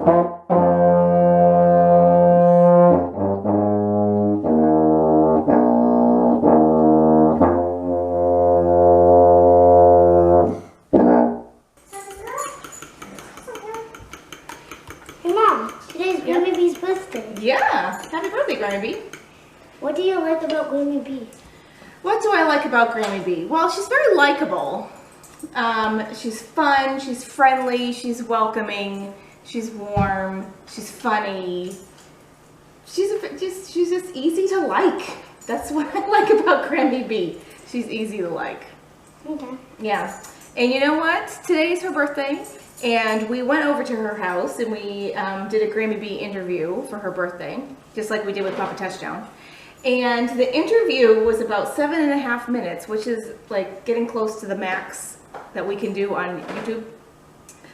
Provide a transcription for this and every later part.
Yeah, happy birthday, Grammie. What do you like about Grammie B? What do I like about Grammie B? Well, she's very likable. She's fun, she's friendly, she's welcoming, she's warm, she's funny. She's just easy to like. That's what I like about Grammie B. She's easy to like. Okay. Yeah. And you know what? Today is her birthday. And we went over to her house and we did a Grammie B interview for her birthday, just like we did with Papa Touchdown. And the interview was about 7.5 minutes, which is like getting close to the max that we can do on YouTube.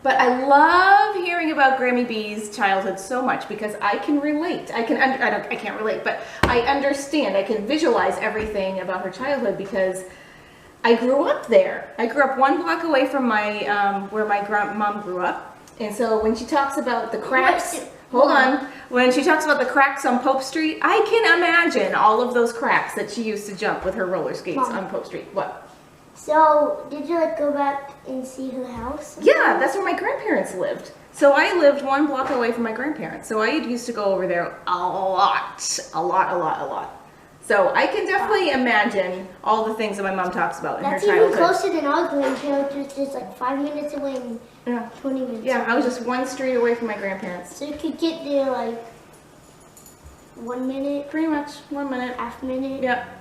But I love hearing about Grammie B's childhood so much because I can relate. I can't relate, but I understand. I can visualize everything about her childhood because I grew up there. I grew up 1 block away from my where my mom grew up, and so when she talks about the cracks, when she talks about the cracks on Pope Street, I can imagine all of those cracks that she used to jump with her roller skates on Pope Street. What? So, did you like go back and see her house? Yeah, that's where my grandparents lived. So I lived 1 block away from my grandparents. So I used to go over there a lot. So I can definitely imagine all the things that my mom talks about in her childhood. That's even closer than our grandparents, which is like 5 minutes away and 20 minutes Yeah, away. I was just 1 street away from my grandparents. So you could get there like 1 minute? Pretty much 1 minute. Half minute? Yep.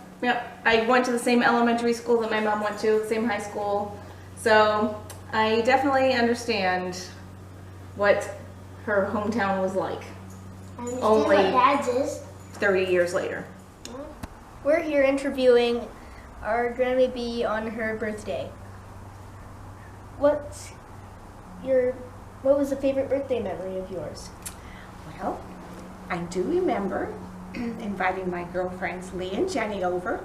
I went to the same elementary school that my mom went to, the same high school. So I definitely understand what her hometown was like. I understand Only what Dad's is. 30 years later. We're here interviewing our Grammie B on her birthday. What was the favorite birthday memory of yours? Well, I do remember inviting my girlfriends Lee and Jenny over.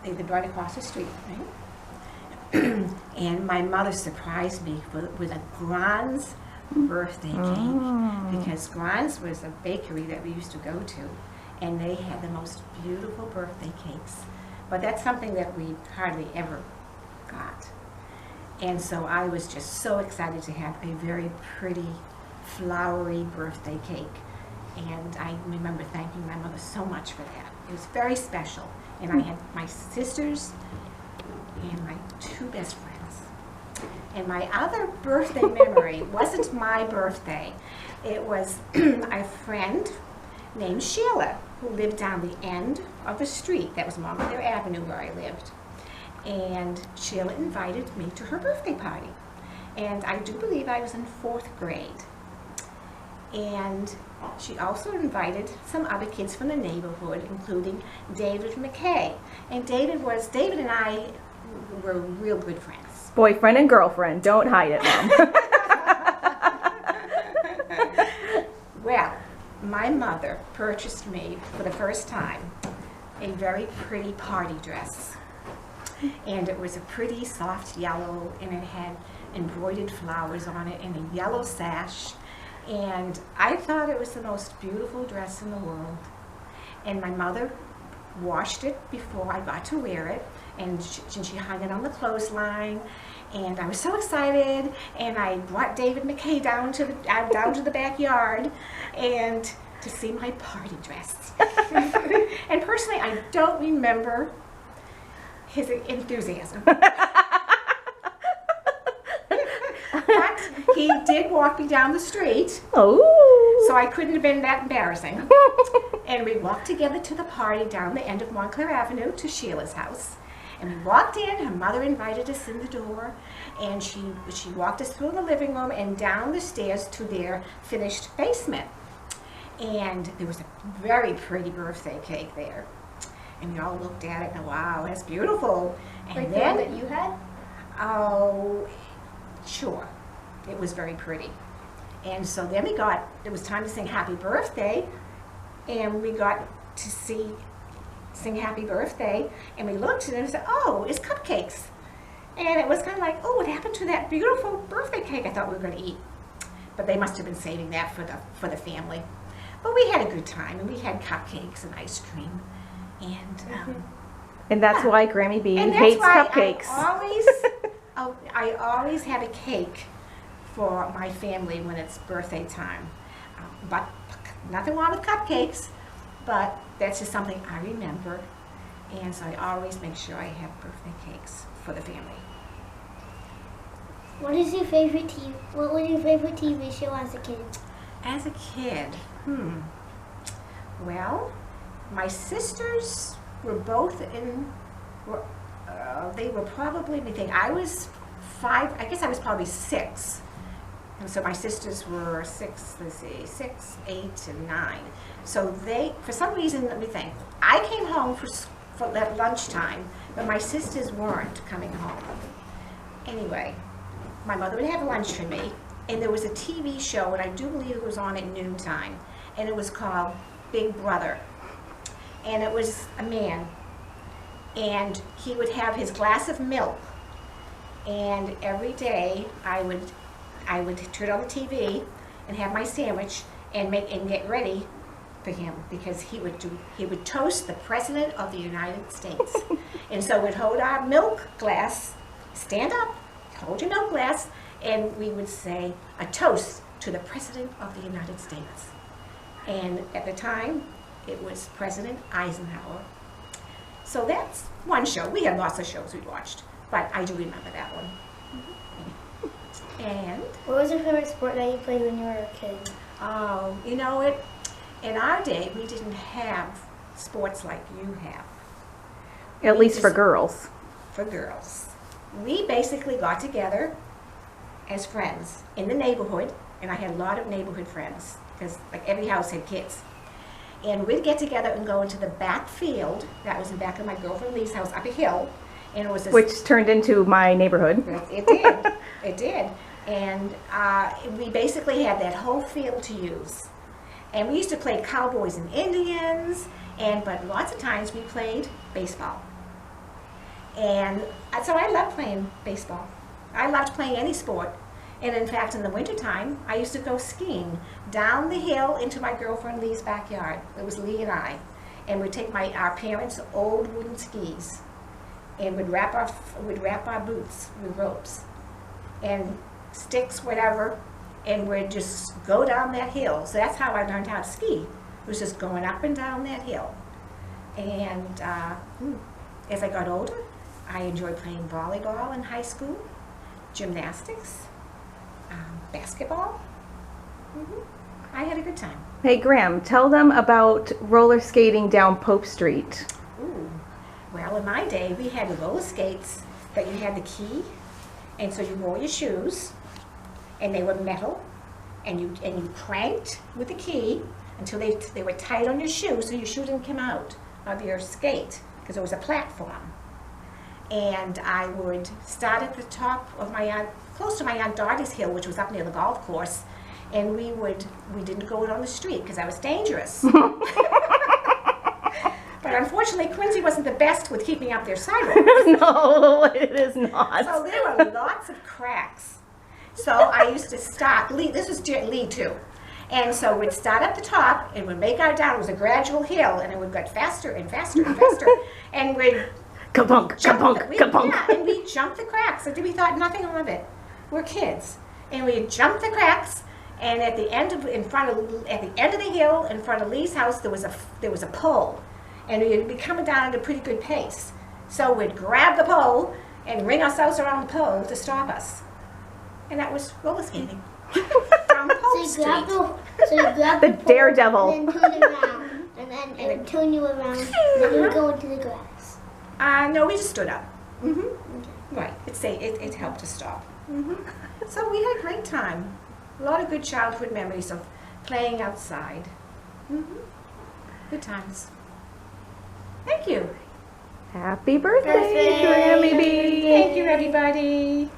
They lived right across the street, right? And my mother surprised me with a Grann's birthday cake, because Grann's was a bakery that we used to go to, and they had the most beautiful birthday cakes. But that's something that we hardly ever got. And so I was just so excited to have a very pretty, flowery birthday cake. And I remember thanking my mother so much for that. It was very special. And I had my sisters and my 2 best friends. And my other birthday memory wasn't my birthday. It was a friend named Sheila, who lived down the end of the street. That was Montclair Avenue where I lived. And Sheila invited me to her birthday party. And I do believe I was in 4th grade. And she also invited some other kids from the neighborhood, including David McKay. And David and I were real good friends. Boyfriend and girlfriend. Don't hide it, Mom. Well, my mother purchased me for the first time a very pretty party dress. And it was a pretty soft yellow, and it had embroidered flowers on it and a yellow sash. And I thought it was the most beautiful dress in the world. And my mother washed it before I got to wear it, and she hung it on the clothesline. And I was so excited, and I brought David McKay down to the backyard and to see my party dress. And personally, I don't remember his enthusiasm. But he did walk me down the street. Oh. So I couldn't have been that embarrassing. And we walked together to the party down the end of Montclair Avenue to Sheila's house. And we walked in, her mother invited us in the door, and she walked us through the living room and down the stairs to their finished basement. And there was a very pretty birthday cake there. And we all looked at it and, wow, that's beautiful. And Like then, the one that you had? oh, sure, it was very pretty. And so then it was time to sing happy birthday, and we got to sing happy birthday, and we looked at it and said, oh, it's cupcakes. And it was kind of like, oh, what happened to that beautiful birthday cake I thought we were going to eat? but they must have been saving that for the family. But we had a good time, and we had cupcakes and ice cream, And that's why Grammie B and that's hates why cupcakes. I always have a cake for my family when it's birthday time. But nothing wrong with cupcakes, but that's just something I remember. And so I always make sure I have birthday cakes for the family. What was your favorite TV show as a kid? As a kid, well, my sisters were both they were probably, I was 5, I guess I was probably 6. And so my sisters were 6, 8, and 9. So they, for some reason, let me think, I came home for that lunchtime, but my sisters weren't coming home. Anyway, my mother would have lunch for me, and there was a TV show, and I do believe it was on at noontime, and it was called Big Brother. And it was a man, and he would have his glass of milk, and every day I would turn on the TV and have my sandwich and get ready for him, because he would toast the President of the United States. And so we'd hold our milk glass, stand up, hold your milk glass, and we would say a toast to the President of the United States. And at the time, it was President Eisenhower. So that's one show. We had lots of shows we watched, but I do remember that one. And What was your favorite sport that you played when you were a kid? you know, in our day, we didn't have sports like you have. At least for girls. For girls. We basically got together as friends in the neighborhood, and I had a lot of neighborhood friends, because like every house had kids. And we'd get together and go into the back field, that was in back of my girlfriend Lee's house, up a hill, and it was this, Which turned into my neighborhood. it did, it did. And we basically had that whole field to use. And we used to play cowboys and Indians, but lots of times we played baseball. And so I loved playing baseball. I loved playing any sport. And in fact, in the wintertime, I used to go skiing down the hill into my girlfriend Lee's backyard. It was Lee and I. And we'd take our parents' old wooden skis, and we'd wrap our boots with ropes and sticks, whatever, and we'd just go down that hill. So that's how I learned how to ski. It was just going up and down that hill. And as I got older, I enjoyed playing volleyball in high school, gymnastics, basketball. I had a good time. Hey Graham, tell them about roller skating down Pope Street. Ooh. Well, in my day, we had roller skates that you had the key, and so you wore your shoes, and they were metal, and you cranked with the key until they were tight on your shoe, so your shoe didn't come out of your skate, because there was a platform. And I would start at the top of my aunt, close to my Aunt Dottie's hill, which was up near the golf course, and we didn't go on the street because that was dangerous. But unfortunately, Quincy wasn't the best with keeping up their sidewalks. No, it is not. So there were lots of cracks. So I used to start, this was Lee too. And so we'd start at the top and we'd make our down. It was a gradual hill, and it would get faster and faster and faster. And we'd Ka-punk, ka-punk, ka-punk. yeah, and we jumped the cracks. And we thought nothing of it. We're kids. And we'd jump the cracks, and at the end of the hill, in front of Lee's house, there was a pole. And we'd be coming down at a pretty good pace. So we'd grab the pole and ring ourselves around the pole to stop us. And that was roller skating. Down Pope Street. So you grab The pole daredevil. and then turn it around, and then it would turn you around, and then you go into the grass. No, we just stood up. Right, it helped us stop. So we had a great time. A lot of good childhood memories of playing outside. Good times. Thank you. Happy birthday, Grammie B. Thank you, everybody.